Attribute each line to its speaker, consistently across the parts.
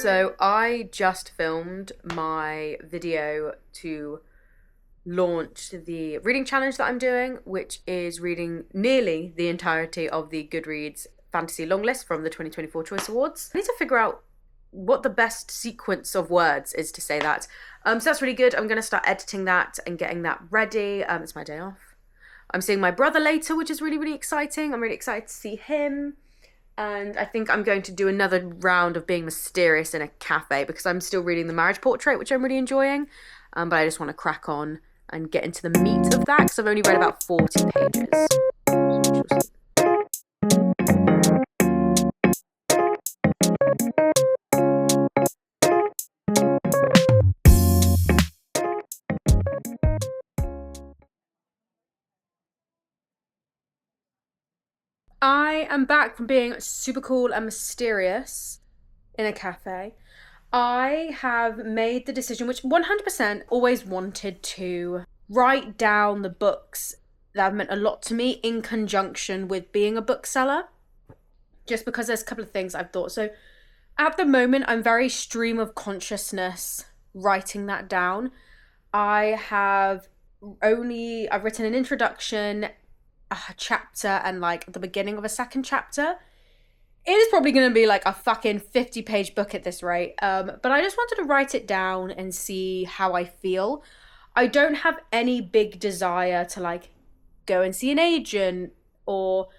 Speaker 1: So I just filmed my video to launch the reading challenge that I'm doing, which is reading nearly the entirety of the Goodreads fantasy longlist from the 2024 Choice Awards. I need to figure out what the best sequence of words is to say that. So that's really good. I'm going to start editing that and getting that ready. It's my day off. I'm seeing my brother later, which is really, really exciting. I'm really excited to see him. And I think I'm going to do another round of being mysterious in a cafe because I'm still reading The Marriage Portrait, which I'm really enjoying. But I just want to crack on and get into the meat of that because I've only read about 40 pages. I am back from being super cool and mysterious in a cafe. I have made the decision, which 100% always wanted to write down the books that have meant a lot to me in conjunction with being a bookseller, just because there's a couple of things I've thought. So at the moment, I'm very stream of consciousness writing that down. I've written an introduction, a chapter, and like the beginning of a second chapter. It is probably going to be like a fucking 50-page book at this rate. But I just wanted to write it down and see how I feel. I don't have any big desire to like go and see an agent or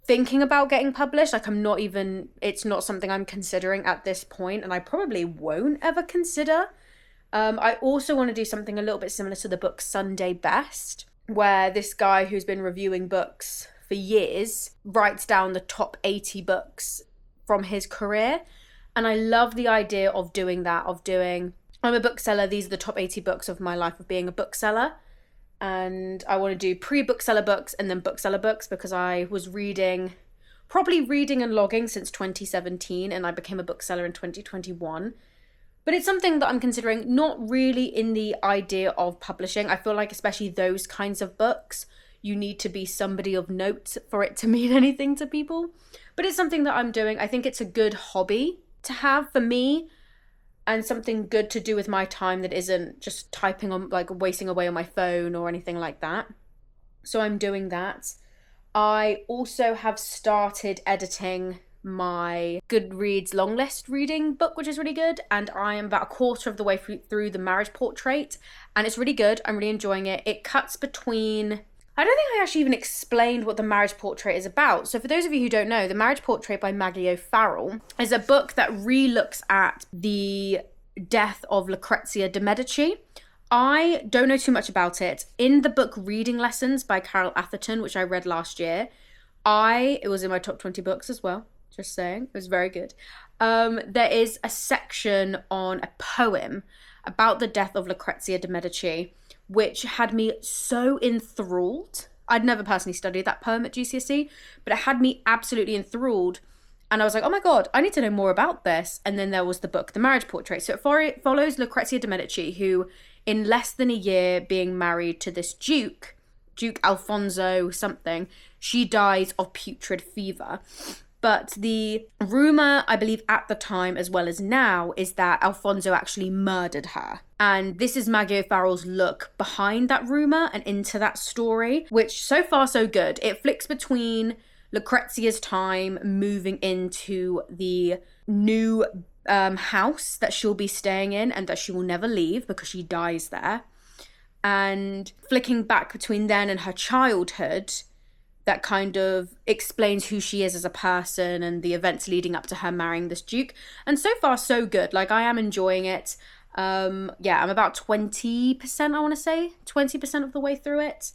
Speaker 1: thinking about getting published. Like it's not something I'm considering at this point, and I probably won't ever consider. I also want to do something a little bit similar to the book Sunday Best, where this guy who's been reviewing books for years writes down the top 80 books from his career. And I love the idea of doing that, I'm a bookseller, these are the top 80 books of my life of being a bookseller. And I want to do pre-bookseller books and then bookseller books, because I was probably reading and logging since 2017, and I became a bookseller in 2021. But it's something that I'm considering, not really in the idea of publishing. I feel like especially those kinds of books, you need to be somebody of note for it to mean anything to people. But it's something that I'm doing. I think it's a good hobby to have for me, and something good to do with my time that isn't just typing on, like wasting away on my phone or anything like that. So I'm doing that. I also have started editing my Goodreads long list reading book, which is really good, and I am about a quarter of the way through The Marriage Portrait, and it's really good. I'm really enjoying it. It cuts between... I don't think I actually even explained what The Marriage Portrait is about. So for those of you who don't know, The Marriage Portrait by Maggie O'Farrell is a book that re-looks at the death of Lucrezia de Medici. I don't know too much about it. In the book Reading Lessons by Carol Atherton, which I read last year, it was in my top 20 books as well. Just saying, it was very good. There is a section on a poem about the death of Lucrezia de Medici, which had me so enthralled. I'd never personally studied that poem at GCSE, but it had me absolutely enthralled. And I was like, oh my God, I need to know more about this. And then there was the book, The Marriage Portrait. So it follows Lucrezia de Medici, who in less than a year being married to this Duke Alfonso something, she dies of putrid fever. But the rumour, I believe at the time as well as now, is that Alfonso actually murdered her. And this is Maggie O'Farrell's look behind that rumour and into that story, which so far so good. It flicks between Lucrezia's time moving into the new house that she'll be staying in and that she will never leave because she dies there, and flicking back between then and her childhood. That kind of explains who she is as a person and the events leading up to her marrying this Duke. And so far, so good. Like, I am enjoying it. I'm about 20%, I want to say. 20% of the way through it.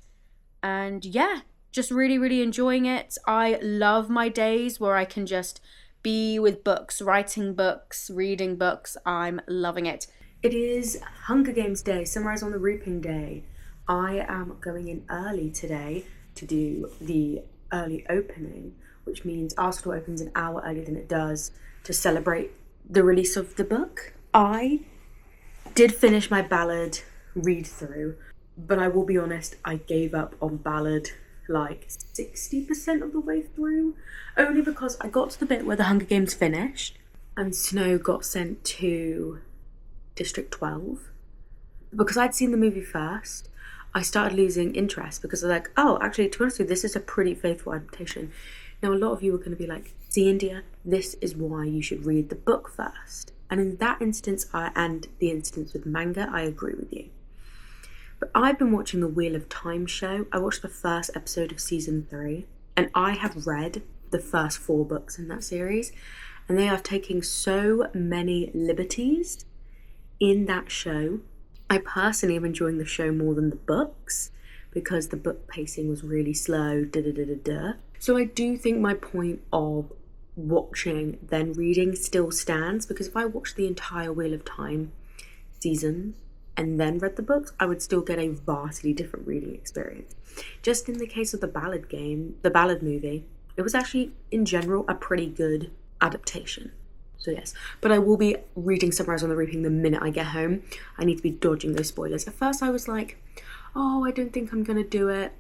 Speaker 1: And yeah, just really, really enjoying it. I love my days where I can just be with books, writing books, reading books. I'm loving it. It is Hunger Games Day, Sunrise on the Reaping Day. I am going in early today to do the early opening, which means Arsenal opens an hour earlier than it does to celebrate the release of the book. I did finish my Ballad read through, but I will be honest, I gave up on Ballad like 60% of the way through, only because I got to the bit where the Hunger Games finished and Snow got sent to District 12. Because I'd seen the movie first, I started losing interest because I was like, oh, actually, to be honest with you, this is a pretty faithful adaptation. Now, a lot of you are going to be like, see, India, this is why you should read the book first. And in that instance, and the instance with manga, I agree with you. But I've been watching the Wheel of Time show. I watched the first episode of season 3, and I have read the first 4 books in that series, and they are taking so many liberties in that show. I personally am enjoying the show more than the books because the book pacing was really slow, So I do think my point of watching then reading still stands, because if I watched the entire Wheel of Time season and then read the books, I would still get a vastly different reading experience. Just in the case of the Ballad movie, it was actually in general a pretty good adaptation. So yes, but I will be reading Sunrise on the Reaping the minute I get home. I need to be dodging those spoilers. At first I was like, oh, I don't think I'm going to do it.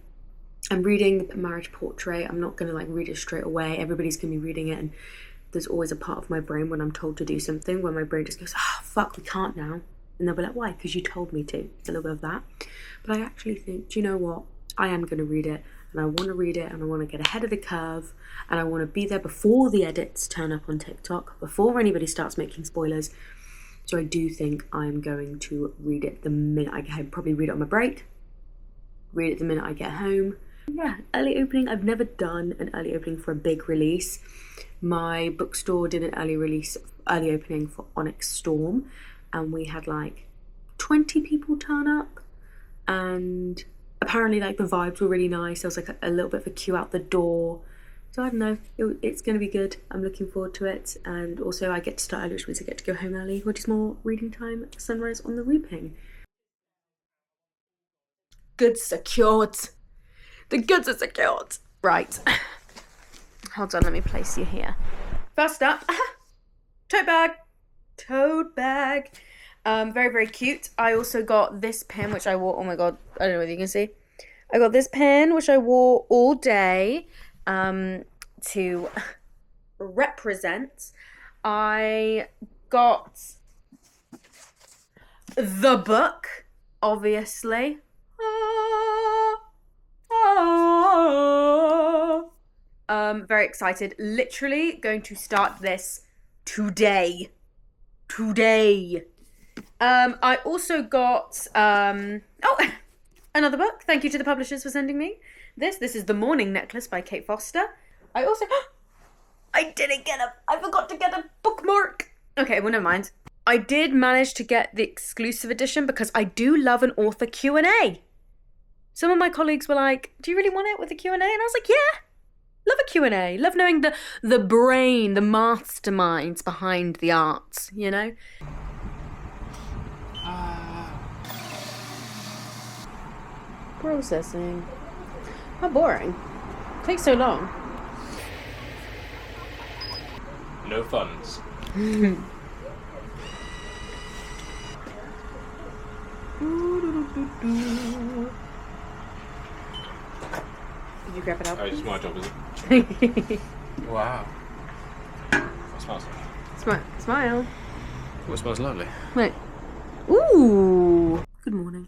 Speaker 1: I'm reading The Marriage Portrait. I'm not going to read it straight away. Everybody's going to be reading it, and there's always a part of my brain when I'm told to do something where my brain just goes, fuck, we can't now. And they'll be like, why? Because you told me to. A little bit of that. But I actually think, do you know what? I am going to read it, and I want to read it, and I want to get ahead of the curve, and I want to be there before the edits turn up on TikTok, before anybody starts making spoilers. So I do think I'm going to read it the minute I get home. Probably read it on my break, read it the minute I get home. Yeah, early opening. I've never done an early opening for a big release. My bookstore did an early opening for Onyx Storm, and we had 20 people turn up, and apparently the vibes were really nice. There was a little bit of a queue out the door. So I don't know, it's going to be good. I'm looking forward to it. And also I get to start early, which means I get to go home early, which is more reading time at Sunrise on the Reaping. Goods secured. The goods are secured. Right. Hold on, let me place you here. First up, tote bag. Tote bag. Very, very cute. I also got this pin, which I wore. Oh my god, I don't know whether you can see. I got this pin, which I wore all day to represent. I got the book, obviously. Very excited. Literally going to start this today. I also got another book. Thank you to the publishers for sending me this. This is The Morning Necklace by Kate Foster. I also I forgot to get a bookmark. Okay, well, never mind. I did manage to get the exclusive edition because I do love an author Q&A. Some of my colleagues were like, do you really want it with a Q&A? And I was like, yeah. Love a Q&A. Love knowing the brain, the masterminds behind the arts, you know? Processing. How boring. Takes so long.
Speaker 2: No funds.
Speaker 1: Did you grab it up?
Speaker 2: Oh, it's my job, is it? Wow. That smells lovely.
Speaker 1: Smile.
Speaker 2: Oh, it smells lovely.
Speaker 1: Wait. Ooh. Good morning.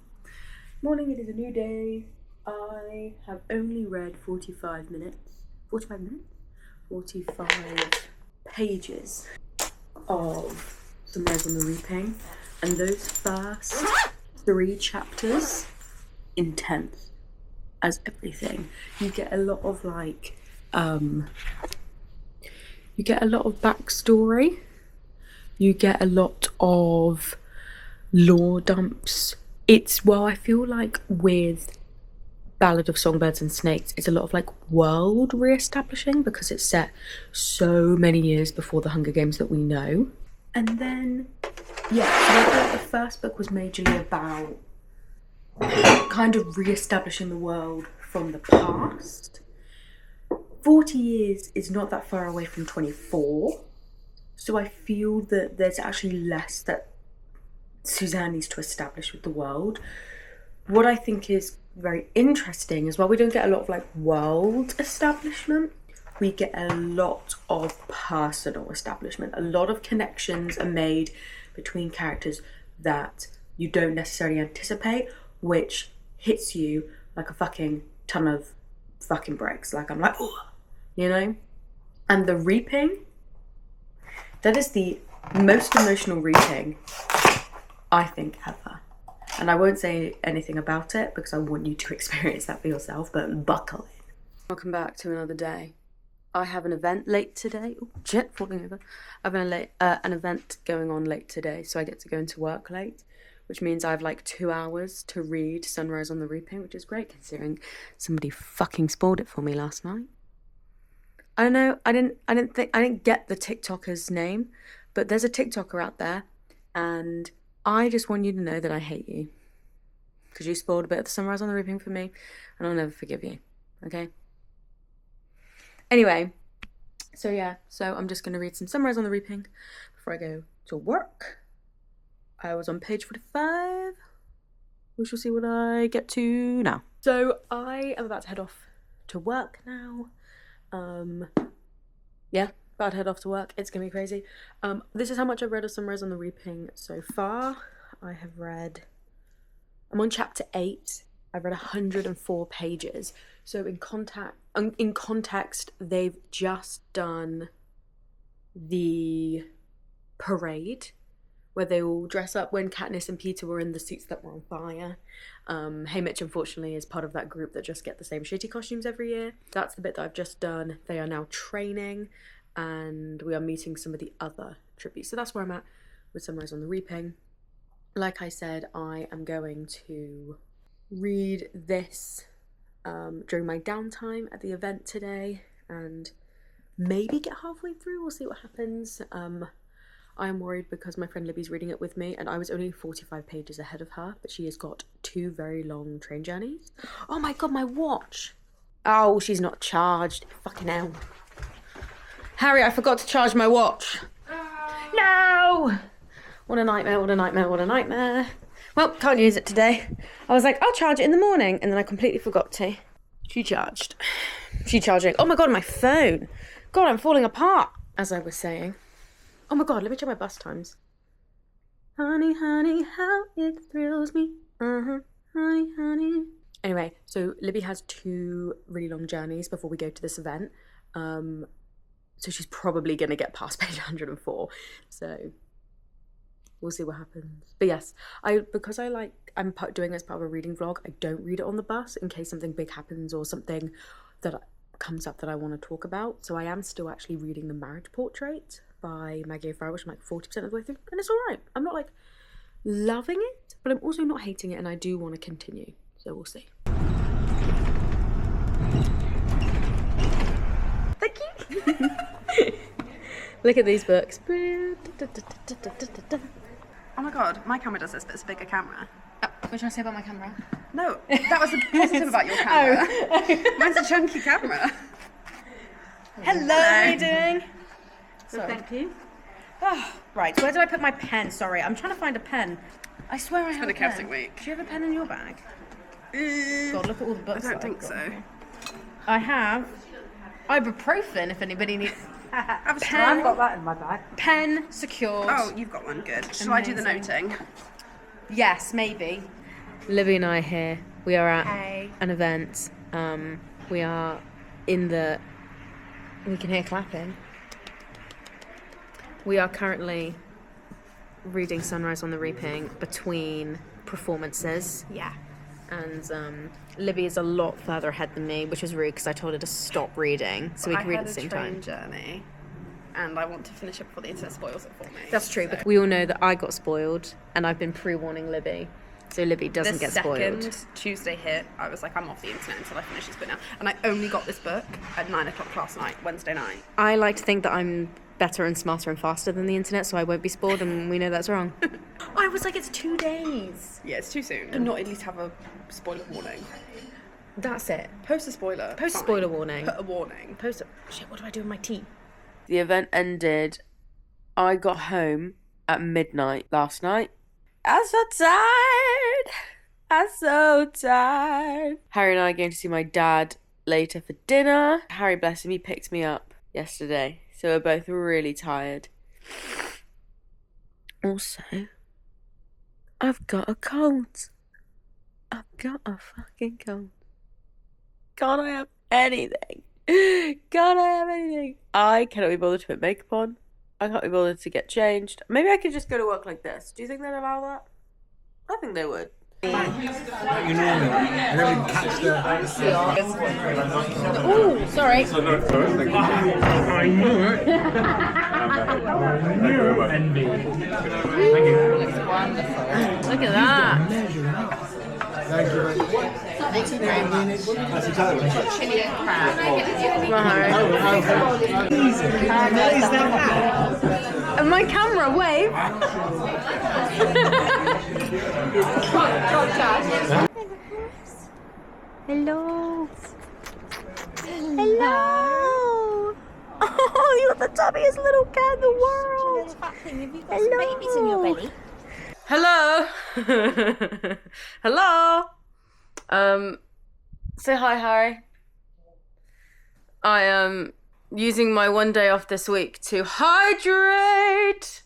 Speaker 1: Morning, it is a new day. I have only read 45 pages of Sunrise on the Reaping, and those first 3 chapters, intense as everything. You get a lot of you get a lot of backstory, you get a lot of lore dumps. I feel like with Ballad of Songbirds and Snakes, it's a lot of world re-establishing because it's set so many years before the Hunger Games that we know. And then, yeah, so I thought the first book was majorly about kind of re-establishing the world from the past. 40 years is not that far away from 24, so I feel that there's actually less that Suzanne needs to establish with the world. What I think is very interesting is while we don't get a lot of world establishment, we get a lot of personal establishment. A lot of connections are made between characters that you don't necessarily anticipate, which hits you like a fucking ton of fucking bricks. Like, I'm like, oh, you know? And the reaping, that is the most emotional reaping I think ever. And I won't say anything about it because I want you to experience that for yourself, but buckle in. Welcome back to another day. I have an event late today. Oh, shit, falling over. I have an event going on late today, so I get to go into work late, which means I have like 2 hours to read Sunrise on the Reaping, which is great considering somebody fucking spoiled it for me last night. I don't know, I didn't get the TikToker's name, but there's a TikToker out there, and I just want you to know that I hate you. Because you spoiled a bit of the Sunrise on the Reaping for me, and I'll never forgive you, okay? Anyway, so I'm just going to read some Sunrise on the Reaping before I go to work. I was on page 45. We shall see what I get to now. So I am about to head off to work now. About to head off to work. It's going to be crazy. This is how much I've read of Sunrise on the Reaping so far. I'm on chapter 8. I've read 104 pages. So in context, they've just done the parade where they all dress up when Katniss and Peter were in the suits that were on fire. Haymitch, unfortunately, is part of that group that just get the same shitty costumes every year. That's the bit that I've just done. They are now training, and we are meeting some of the other tributes. So that's where I'm at with Sunrise on the Reaping. Like I said, I am going to read this during my downtime at the event today, and maybe get halfway through. We'll see what happens. I am worried because my friend Libby's reading it with me, and I was only 45 pages ahead of her, but she has got 2 very long train journeys. Oh my god, my watch! Oh, she's not charged. Fucking hell. Harry, I forgot to charge my watch. No! What a nightmare, what a nightmare, what a nightmare. Well, can't use it today. I was like, I'll charge it in the morning, and then I completely forgot to. She charged. She charging. Oh my god, my phone. God, I'm falling apart. As I was saying. Oh my god, let me check my bus times. Honey, honey, how it thrills me. Honey, honey. Anyway, so Libby has 2 really long journeys before we go to this event. So she's probably going to get past page 104. So we'll see what happens. But yes, I'm doing this part of a reading vlog. I don't read it on the bus in case something big happens or something that comes up that I want to talk about. So I am still actually reading The Marriage Portrait by Maggie O'Farrell, which I'm like 40% of the way through, and it's all right. I'm not like loving it, but I'm also not hating it, and I do want to continue. So we'll see. Thank you. Look at these books.
Speaker 3: Oh my god, my camera does this, but it's a bigger camera.
Speaker 1: What should I say about my camera?
Speaker 3: No, that was a positive about your camera. Mine's a chunky camera.
Speaker 1: Hello, how are you doing?
Speaker 3: Sorry. Thank you.
Speaker 1: Oh, right, where did I put my pen? Sorry, I'm trying to find a pen. I swear I have a pen.
Speaker 3: It's been a chaotic week.
Speaker 1: Do you have a pen in your bag? God, look at all the books.
Speaker 3: I don't think so.
Speaker 1: I have ibuprofen if anybody needs.
Speaker 3: I've
Speaker 1: pen.
Speaker 3: got that in my bag.
Speaker 1: Pen secured.
Speaker 3: Oh, you've got one, good. Shall I do the noting?
Speaker 1: Yes, maybe. Libby and I are here. We are at an event. We are in the... We can hear clapping. We are currently reading Sunrise on the Reaping between performances.
Speaker 3: Yeah.
Speaker 1: And Libby is a lot further ahead than me, which is rude because I told her to stop reading so we could read at the same time.
Speaker 3: I had a train journey, and I want to finish it before the internet spoils it for me.
Speaker 1: That's true, but we all know that I got spoiled, and I've been pre-warning Libby, so Libby doesn't get spoiled.
Speaker 3: The second Tuesday hit, I was like, I'm off the internet until I finish this book now. And I only got this book at 9 o'clock last night, Wednesday night.
Speaker 1: I like to think that I'm better and smarter and faster than the internet, so I won't be spoiled, and we know that's wrong. I was like, it's 2 days.
Speaker 3: Yeah, it's too soon. Could not at least have a spoiler warning.
Speaker 1: That's it.
Speaker 3: Post a spoiler.
Speaker 1: Post a spoiler warning.
Speaker 3: Put a warning.
Speaker 1: Shit, what do I do with my tea? The event ended. I got home at midnight last night. I'm so tired. I'm so tired. Harry and I are going to see my dad
Speaker 4: later for dinner. Harry, bless him, he picked me up yesterday, so we're both really tired. Also, I've got a cold. I've got a fucking cold. Can't I have anything? Can't I have anything? I cannot be bothered to put makeup on. I can't be bothered to get changed. Maybe I could just go to work like this. Do you think they'd allow that? I think they would.
Speaker 5: Like you normally, and then we catch the.
Speaker 1: Oh, sorry.
Speaker 5: I knew it. Envy. Thank you.
Speaker 1: Looks wonderful. Look at that.
Speaker 5: Thank you very much.
Speaker 1: Thank you very much.
Speaker 5: That's exactly what
Speaker 1: Chili and crab. And my camera, wave. Hello. Hello. Oh, you're the tubbiest little cat in the world. Hello. Babies in your belly. Hello. Hello. Say hi, Harry. I am using my one day off this week to hydrate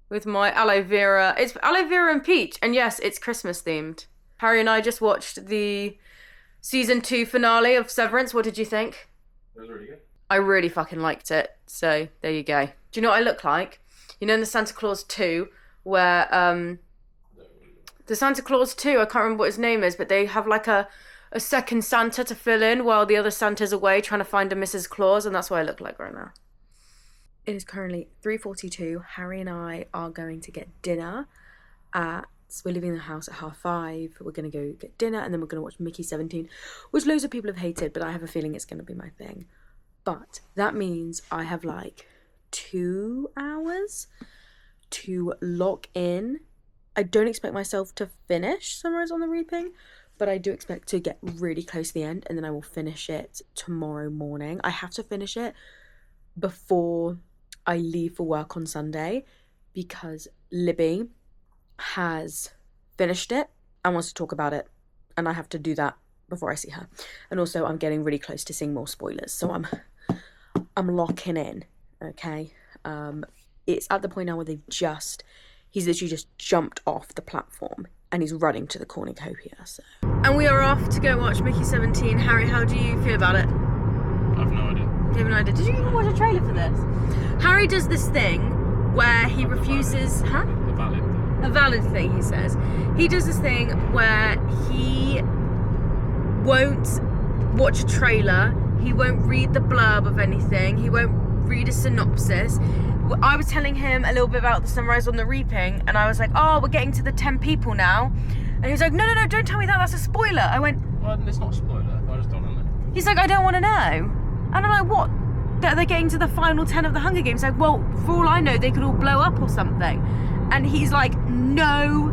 Speaker 1: with my aloe vera. It's aloe vera and peach, and yes, it's Christmas themed. Harry and I just watched the season 2 finale of Severance. What did you think?
Speaker 2: It was really good.
Speaker 1: I really fucking liked it. So there you go. Do you know what I look like? You know in the Santa Claus 2 where the Santa Claus 2, I can't remember what his name is, but they have like a second Santa to fill in while the other Santa's away trying to find a Mrs. Claus, and that's what I look like right now. It is currently 3:42. Harry and I are going to get dinner we're leaving the house at 5:30. We're going to go get dinner, and then we're going to watch Mickey 17, which loads of people have hated, but I have a feeling it's going to be my thing. But that means I have like 2 hours to lock in. I don't expect myself to finish Sunrise on the Reaping, but I do expect to get really close to the end, and then I will finish it tomorrow morning. I have to finish it before I leave for work on Sunday because Libby has finished it and wants to talk about it, and I have to do that before I see her. And also I'm getting really close to seeing more spoilers, so I'm locking in, okay? It's at the point now where he's literally just jumped off the platform and he's running to the cornucopia. So. And we are off to go watch Mickey 17. Harry, how do you feel about it?
Speaker 2: I have no idea.
Speaker 1: You have no idea. Did you even watch a trailer for this? Harry does this thing where he refuses... Huh? A valid thing, he says. He does this thing where he won't watch a trailer, he won't read the blurb of anything, he won't read a synopsis. I was telling him a little bit about the Sunrise on the Reaping, and I was like, oh, we're getting to the 10 people now. And he was like, no, don't tell me that, that's a spoiler. I went...
Speaker 2: Well, it's not a spoiler, I just don't know.
Speaker 1: He's like, I don't want to know. And I'm like, what? That they're getting to the final 10 of the Hunger Games? Like, well, for all I know, they could all blow up or something. And he's like, no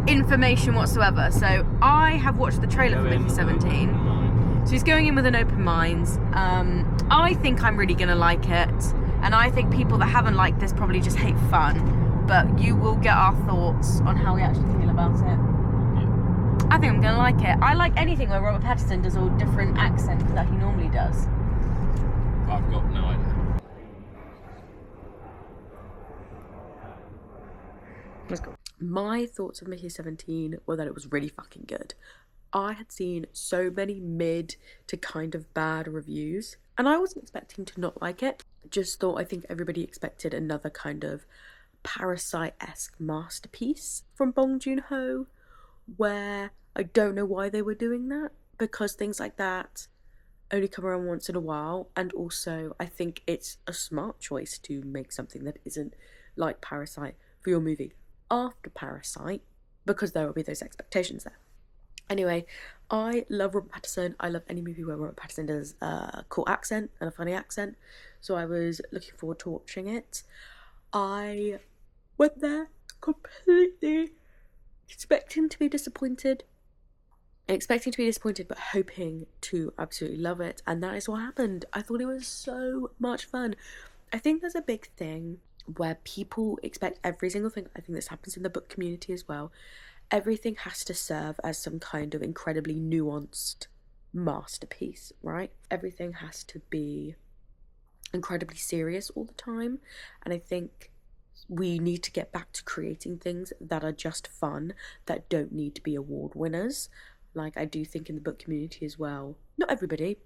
Speaker 1: information whatsoever. So I have watched the trailer for Mickey 17. So he's going in with an open mind. I think I'm really gonna like it, and I think people that haven't liked this probably just hate fun. But you will get our thoughts on how we actually feel about it. Yeah. I think I'm gonna like it. I like anything where Robert Pattinson does all different accents that he normally does.
Speaker 2: I've got no idea.
Speaker 1: Let's go. My thoughts of Mickey 17 were that it was really fucking good. I had seen so many mid to kind of bad reviews, and I wasn't expecting to not like it. Just thought I think everybody expected another kind of Parasite-esque masterpiece from Bong Joon-ho, where I don't know why they were doing that, because things like that only come around once in a while, and also I think it's a smart choice to make something that isn't like Parasite for your movie after Parasite, because there will be those expectations there. Anyway, I love Robert Pattinson. I love any movie where Robert Pattinson does a cool accent and a funny accent, so I was looking forward to watching it. I went there completely expecting to be disappointed, but hoping to absolutely love it, and that is what happened. I thought it was so much fun. I think there's a big thing where people expect every single thing. I think this happens in the book community as well. Everything has to serve as some kind of incredibly nuanced
Speaker 4: masterpiece, right? Everything has to be incredibly serious all the time, and I think we need to get back to creating things that are just fun, that don't need to be award winners. Like, I do think in the book community as well, not everybody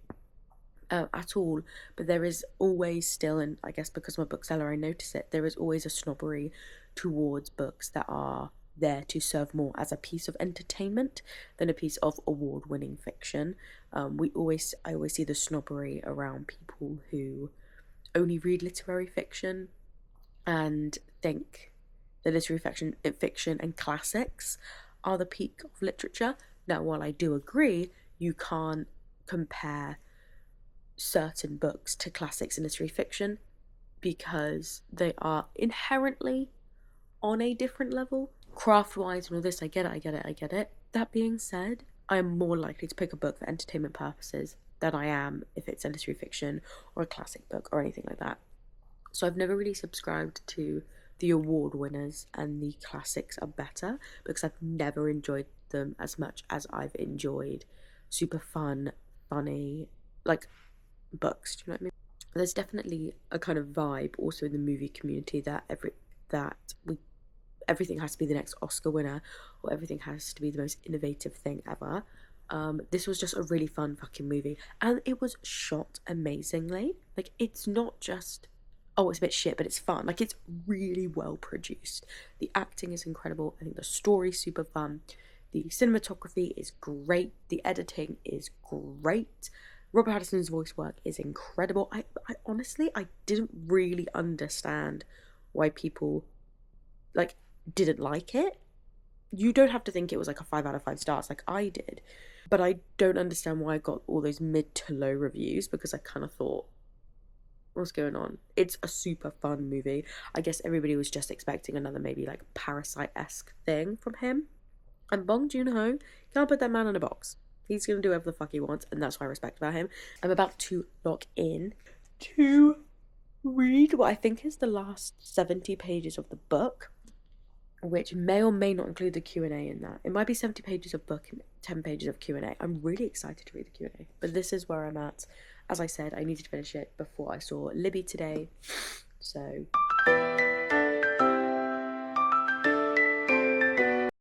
Speaker 4: at all, but there is always still, and I guess because I'm a bookseller I notice it, there is always a snobbery towards books that are there to serve more as a piece of entertainment than a piece of award-winning fiction. I always see the snobbery around people who only read literary fiction and think that literary fiction and classics are the peak of literature. Now, while I do agree you can't compare certain books to classics in literary fiction because they are inherently on a different level, craft-wise and all this, I get it. That being said, I am more likely to pick a book for entertainment purposes than I am if it's a literary fiction or a classic book or anything like that. So I've never really subscribed to the award winners and the classics are better, because I've never enjoyed them as much as I've enjoyed super fun, funny, like, books. Do you know what I mean? There's definitely a kind of vibe also in the movie community that everything has to be the next Oscar winner, or everything has to be the most innovative thing ever. This was just a really fun fucking movie, and it was shot amazingly. Like, it's not just, oh, it's a bit shit, but it's fun. Like, it's really well produced. The acting is incredible. I think the story's super fun. The cinematography is great. The editing is great. Robert Pattinson's voice work is incredible. I honestly, I didn't really understand why people, like, didn't like it. You don't have to think it was like a 5 out of 5 stars like I did, but I don't understand why I got all those mid to low reviews, because I kind of thought, what's going on? It's a super fun movie. I guess everybody was just expecting another maybe like Parasite-esque thing from him. And Bong Joon-ho, can't put that man in a box. He's going to do whatever the fuck he wants, and that's what I respect about him. I'm about to lock in to read what I think is the last 70 pages of the book, which may or may not include the Q&A in that. It might be 70 pages of book and 10 pages of Q&A. I'm really excited to read the Q&A, but this is where I'm at. As I said, I needed to finish it before I saw Libby today, so